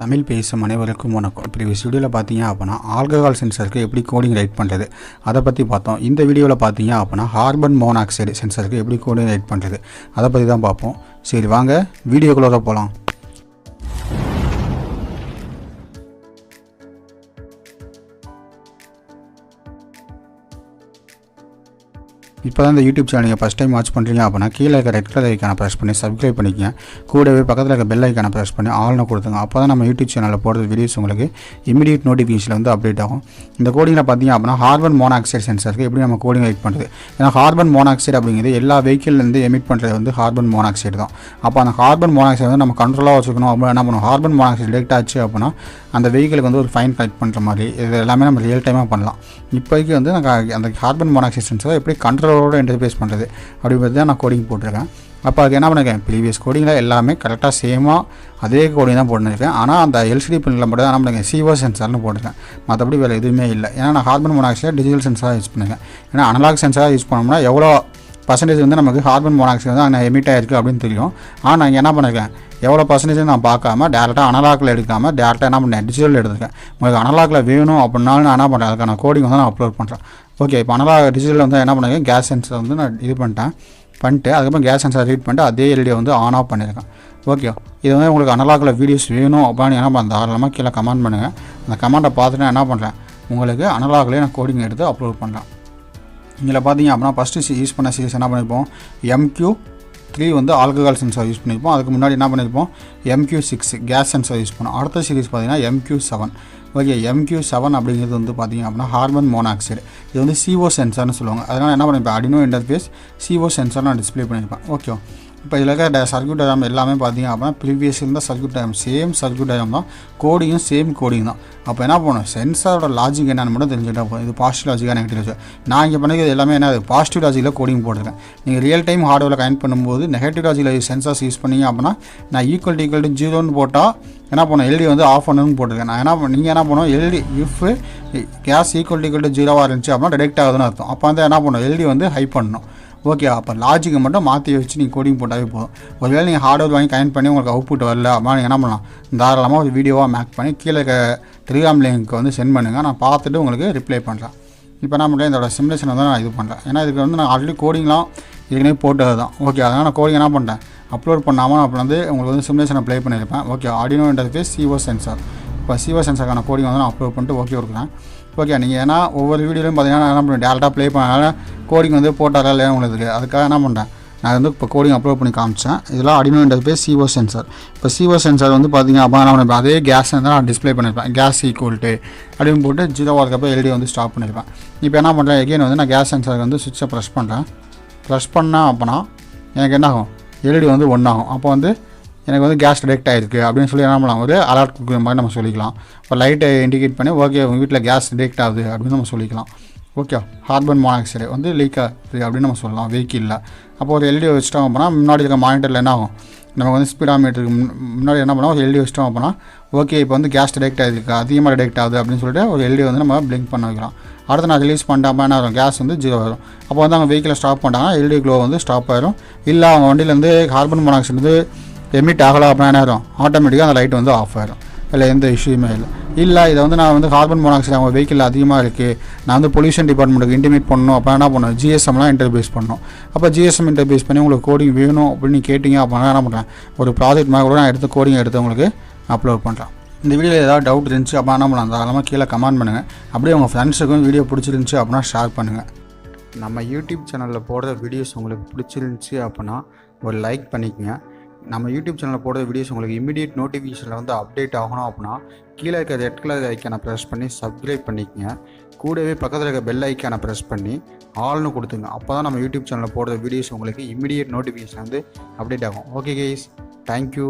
தமிழ் பேசும் அனைவருக்கும் வணக்கம். ப்ரீவியஸ் வீடியோவில் பார்த்தீங்க அப்படின்னா ஆல்கஹால் சென்சருக்கு எப்படி கோடிங் ரைட் பண்ணுறது அதை பற்றி பார்த்தோம். இந்த வீடியோவில் பார்த்தீங்க அப்படின்னா கார்பன் மோனாக்சைடு சென்சருக்கு எப்படி கோடிங் ரைட் பண்ணுறது அதை பற்றி தான் பார்ப்போம். சரி வாங்க வீடியோக்குள்ளே போகலாம். இப்போ தான் இந்த யூடியூப் சேனல் நீங்கள் ஃபஸ்ட் டைம் வாட்ச் பண்ணுறீங்க அப்படின்னா கீழே இருக்க ரெட் கலர் ஐக்கானை ப்ரெஸ் பண்ணி சப்ஸ்கிரைப் பண்ணிக்கங்க. கூடவே பக்கத்தில் இருக்க பெல் ஐக்கானை ப்ரெஸ் பண்ணி ஆல்னு கொடுத்துங்க. அப்போ தான் நம்ம யூடியூப் சேனலில் போடுற வீடியோஸ் உங்களுக்கு இமீடியட் நோட்டிஃபிகேஷன் வந்து அப்டேட் ஆகும். இந்த கோடிங்கில் பார்த்தீங்க அப்படின்னா கார்பன் மோனாக்சைடு சென்சருக்கு எப்படி நம்ம கோடிங் ரைட் பண்ணுறது. ஏன்னா கார்பன் மோனாக்சைடு அப்படிங்கிறது எல்லா வெஹிக்கிள்லேருந்து எமிட் பண்ணுறது வந்து கார்பன் மோனாக்சைடு தான். அப்போ அந்த கார்பன் மோனாக்சைடு வந்து நம்ம கண்ட்ரோலாக வச்சுக்கணும். அப்போ என்ன பண்ணுவோம், கார்பன் மோனாக்சைடு டிடெக்ட் ஆச்சு அப்படின்னா அந்த வெஹிக்கிளுக்கு வந்து ஒரு ஃபைன் கலெக்ட் பண்ணுற மாதிரி இது எல்லாமே நம்ம ரியல் டைமாக பண்ணலாம். இப்போதைக்கு வந்து நாங்கள் அந்த கார்பன் மோனாக்சைடு சென்சரை எப்படி கண்ட்ரோலோட இன்டர்ஃபேஸ் பண்ணுறது அப்படிங்கிறது தான் நான் கோடிங் போட்டிருக்கேன். அப்போ அதுக்கு என்ன பண்ணிருக்கேன், ப்ரீவியஸ் கோடிங்கில் எல்லாமே கரெக்டாக சேமாக அதே கோடிங் தான் போட்டுருக்கேன். ஆனால் அந்த எல்சிடி பின்னில் மட்டும் தான் என்ன பண்ணிருக்கேன், CO சென்சார்னு போட்டிருக்கேன். மற்றபடி வேறு எதுவுமே இல்லை. ஏன்னா நான் கார்பன் மோனாக்சைடு டிஜிட்டல் சென்சாராக யூஸ் பண்ணிருக்கேன். ஏன்னா அனலாக் சென்சாராக யூஸ் பண்ணோம்னா எவ்வளோ பர்சன்டேஜ் வந்து நமக்கு கார்பன் மோனாக்சைடு வந்து அங்கே எமிட் ஆகிருக்கு அப்படின்னு தெரியும். ஆனால் நான் என்ன பண்ணிருக்கேன், எவ்வளோ பர்சன்டேஜ் நான் பார்க்காம டேரெக்டாக அனலாக்கில் எடுக்காமல் டேரெக்டாக என்ன பண்ணேன், டிஜிட்டல் எடுத்துருக்கேன். உங்களுக்கு அனலாக்கில் வேணும் அப்படின்னாலும் நான் என்ன பண்ணுறேன், அதுக்கான கோடிங் வந்து நான் அப்லோட் பண்ணுறேன். ஓகே, இப்போ அனலாக் டிஜிட்டல் வந்து என்ன பண்ணிருக்கேன், கேஸ் சென்சர் வந்து நான் இது பண்ணிட்டு அதுக்கப்புறம் கேஸ் சென்சர் ரீட் பண்ணிட்டு அதே எல்இடியை வந்து ஆன் ஆஃப் பண்ணியிருக்கேன். ஓகே, இது வந்து உங்களுக்கு அனலாக்கில் வீடியோஸ் வேணும் அப்படின்னு என்ன பண்ண தாராளமாக கீழே கமெண்ட் பண்ணுங்கள். அந்த கமெண்ட்டை பார்த்துட்டு நான் என்ன பண்ணுறேன், உங்களுக்கு அனலாக்லேயே நான் கோடிங் எடுத்து அப்லோட் பண்ணுறேன். இதில் பார்த்தீங்க அப்படின்னா ஃபஸ்ட்டு யூஸ் பண்ண சீரிஸ் என்ன பண்ணியிருப்போம், MQ3 வந்து ஆல்கஹால் சென்சார் யூஸ் பண்ணியிருப்போம். அதுக்கு முன்னாடி என்ன பண்ணியிருப்போம், MQ6 கேஸ் சென்சார் யூஸ் பண்ணோம். அடுத்த சீரிஸ் பார்த்தீங்கன்னா MQ7. ஓகே, MQ7 அப்படிங்கிறது வந்து பார்த்தீங்க அப்படின்னா கார்பன் மோனாக்சைடு. இது வந்து CO சென்சார்னு சொல்லுவாங்க. அதனால் என்ன பண்ணியிருப்பேன், Arduino இன்டர்ஃபேஸ் CO சென்சார் நான் டிஸ்பிளே பண்ணியிருப்பேன். ஓகே, இப்போ இதில் இருக்க சர்க்யூட் டயக்ராம் எல்லாமே பார்த்தீங்க அப்படின்னா ப்ரீவியஸ் இருந்த circuit diagram same circuit diagram தான், கோடிங்கும் சேம் கோடிங் தான். அப்போ என்ன பண்ணணும், சென்சாரோட லாஜிக் என்னென்னு மட்டும் தெரிஞ்சுக்கிட்டா போதும். இது பாசிட்டிவ் லாஜிக்காக நெகட்டிவ் லாஜிக். நான் இங்கே பண்ணிக்கிறது எல்லாமே என்ன, பாசிட்டிவ் லாஜிக்கில் கோடிங் போட்டிருக்கேன். நீங்கள் ரியல் டைம் ஹார்ட்வேரில் கனெக்ட் பண்ணும்போது நெகட்டிவ் லாஜிக்கில் சென்சார்ஸ் யூஸ் பண்ணிங்க அப்படின்னா நான் ஈக்குவல் டு 0ன்னு போட்டால் என்ன பண்ணணும், எல்இடி வந்து ஆஃப் பண்ணணும்னு போட்டிருக்கேன். நான் நீங்கள் என்ன பண்ணணும், LED if case equal to 0வாக இருந்துச்சு அப்படின்னா டிடெக்ட் ஆகுதுன்னு அர்த்தம். அப்போ வந்து என்ன பண்ணணும், எல்இடி வந்து ஹை பண்ணணும். ஓகே, அப்போ லாஜிக்கை மட்டும் மாற்றி வச்சு நீங்கள் கோடிங் போட்டாவே போதும். ஒருவேளை நீங்கள் ஹார்ட்வேர் வாங்கி கனெக்ட் பண்ணி உங்களுக்கு அவுட்புட் வரல அப்படின்னா நீங்கள் என்ன பண்ணலாம், தாராளமாக ஒரு வீடியோவாக மேக் பண்ணி கீழே இருக்க டெலிகிராம் லிங்க்கு வந்து சென்ட் பண்ணுங்கள். நான் பார்த்துட்டு உங்களுக்கு ரிப்ளை பண்ணுறேன். இப்போ என்ன பண்ணுறேன், இதோட சிமுலேஷன் வந்து நான் இது பண்ணுறேன். ஏன்னா இதுக்கு வந்து நான் ஆல்ரெடி கோடிங்லாம் ஏற்கனவே போட்டது தான். ஓகே, அதனால் நான் கோடிங் என்ன பண்ணுறேன், அப்லோட் பண்ணாமல் அப்போ வந்து உங்களுக்கு வந்து சிமுலேஷனை ப்ளே பண்ணியிருப்பேன். Okay, Arduino interface CO sensor. இப்போ CO சென்சாருக்கான கோடிங் வந்து நான் அப்லோட் பண்ணிட்டு ஓகே கொடுக்குறேன். ஓகே, நீங்கள் ஏன்னா ஒவ்வொரு வீடியோலையும் பார்த்தீங்கன்னா என்ன பண்ணுறேன், டேரெக்டாக ப்ளே பண்ணனால கோடிங் வந்து போட்டாரா இல்லையா உங்களுக்கு இருக்குது. அதுக்காக என்ன பண்ணுறேன், நான் வந்து இப்போ கோடிங் அப்லோட் பண்ணி காமிச்சேன். இதெல்லாம் Arduino இன்டர்ஃபேஸ் CO சென்சார். இப்போ CO சென்சார் வந்து பார்த்தீங்க அப்படின்னா நான் அதே கேஸ் தான் நான் டிஸ்பிளே பண்ணியிருப்பேன். கேஸ் ஈக்குவல்ட்டு அப்படின்னு போட்டு 0வாக இருக்கப்போ எல்இடி வந்து ஸ்டாப் பண்ணியிருப்பேன். இப்போ என்ன பண்ணுறேன், எகெயின் வந்து நான் கேஸ் சென்சாருக்கு வந்து சுவிட்சை ப்ரெஸ் பண்ணுறேன். ப்ரெஸ் பண்ணால் அப்படின்னா எனக்கு என்ன ஆகும், எல்இடி வந்து 1 ஆகும். அப்போ வந்து எனக்கு வந்து கேஸ் டிடெக்ட் ஆகிருக்கு அப்படின்னு சொல்லி என்ன பண்ணலாம், ஒரு அலர்ட் கொடுக்குற மாதிரி நம்ம சொல்லிக்கலாம். இப்போ லைட்டை இண்டிகேட் பண்ணி ஓகே உங்கள் வீட்டில் கேஸ் டிடெக்ட் ஆகுது அப்படின்னு நம்ம சொல்லிக்கலாம். ஓகே, கார்பன் மோனாக்சைடு வந்து லீக் ஆகுது அப்படின்னு நம்ம சொல்லலாம் வெஹிக்கிளில். அப்போ ஒரு எல்இடி வச்சுட்டோம் அப்படின்னா முன்னாடி இருக்க மானிட்டரில் என்ன ஆகும், நமக்கு வந்து ஸ்பீடாமீட்டருக்கு முன்னாடி என்ன பண்ணோம், ஒரு எல்இடி வச்சிட்டோம் அப்படின்னா ஓகே இப்போ வந்து கேஸ் டிடெக்ட் ஆகிருக்கு, அதிகமாக டிடெக்ட் ஆகுது அப்படின்னு சொல்லிட்டு ஒரு எல்இடி வந்து நம்ம பிளிங்க் பண்ண வைக்கலாம். அடுத்து நான் ரிலீஸ் பண்ணிட்டாமல் என்ன ஆகும், கேஸ் வந்து 0 வரும். அப்போ வந்து அவங்க வெஹிக்கிளை ஸ்டாப் பண்ணிட்டாங்கன்னா எல்இடி க்ளோ வந்து ஸ்டாப் ஆயிரும். இல்லை அவங்க வண்டியிலேருந்து கார்பன் மோனாக்சைடு வந்து எமிட் ஆகலாம் அப்படின்னா என்ன ஆகும், ஆட்டோமேட்டிக்காக அந்த லைட் வந்து ஆஃப் ஆயிரும். இல்லை எந்த இஷ்யூமே இல்லை இதை வந்து நான் வந்து கார்பன் மோனாக்சைடு அவங்க வெஹிக்கிள் அதிகமாக இருக்குது, நான் வந்து பொல்யூஷன் டிபார்ட்மெண்ட்டுக்கு இன்டிமேட் பண்ணணும் அப்படின்னா என்ன பண்ணணும், GSMலாம் இன்டர்பேஸ் பண்ணணும். அப்போ GSM இன்டர்பேஸ் பண்ணி உங்களுக்கு கோடிங் வேணும் அப்படின்னு கேட்டிங்க அப்படின்னா என்ன பண்ணுறேன், ஒரு ப்ராஜெக்ட் மாதிரி கூட நான் எடுத்து கோடிங் எடுத்து உங்களுக்கு அப்லோட் பண்ணுறேன். இந்த வீடியோவில் ஏதாவது டவுட் இருந்துச்சு அப்படின்னா என்ன பண்ணலாம், தாராளமாக கீழே கமெண்ட் பண்ணுங்கள். அப்படியே உங்கள் ஃப்ரெண்ட்ஸுக்கும் வீடியோ பிடிச்சிருந்துச்சி அப்படின்னா ஷேர் பண்ணுங்கள். நம்ம யூடியூப் சேனலில் போடுற வீடியோஸ் உங்களுக்கு பிடிச்சிருந்துச்சி அப்படின்னா ஒரு லைக் பண்ணிக்கங்க. நம்ம யூடியூப் சேனலில் போடுற வீடியோஸ் உங்களுக்கு இமீடியட் நோட்டிஃபிகேஷனில் வந்து அப்டேட் ஆகணும் அப்படின்னா கீழே இருக்க ரெட் கலர் ஐக்கானை ப்ரெஸ் பண்ணி சப்ஸ்கிரைப் பண்ணிக்கங்க. கூடவே பக்கத்தில் இருக்க பெல் ஐக்கானை ப்ரெஸ் பண்ணி ஆல்னு கொடுத்துங்க. அப்போ தான் நம்ம யூடியூப் சேனலில் போடுற வீடியோஸ் உங்களுக்கு இமீடியட் நோட்டிஃபிகேஷன் வந்து அப்டேட் ஆகும். Okay guys, thank you.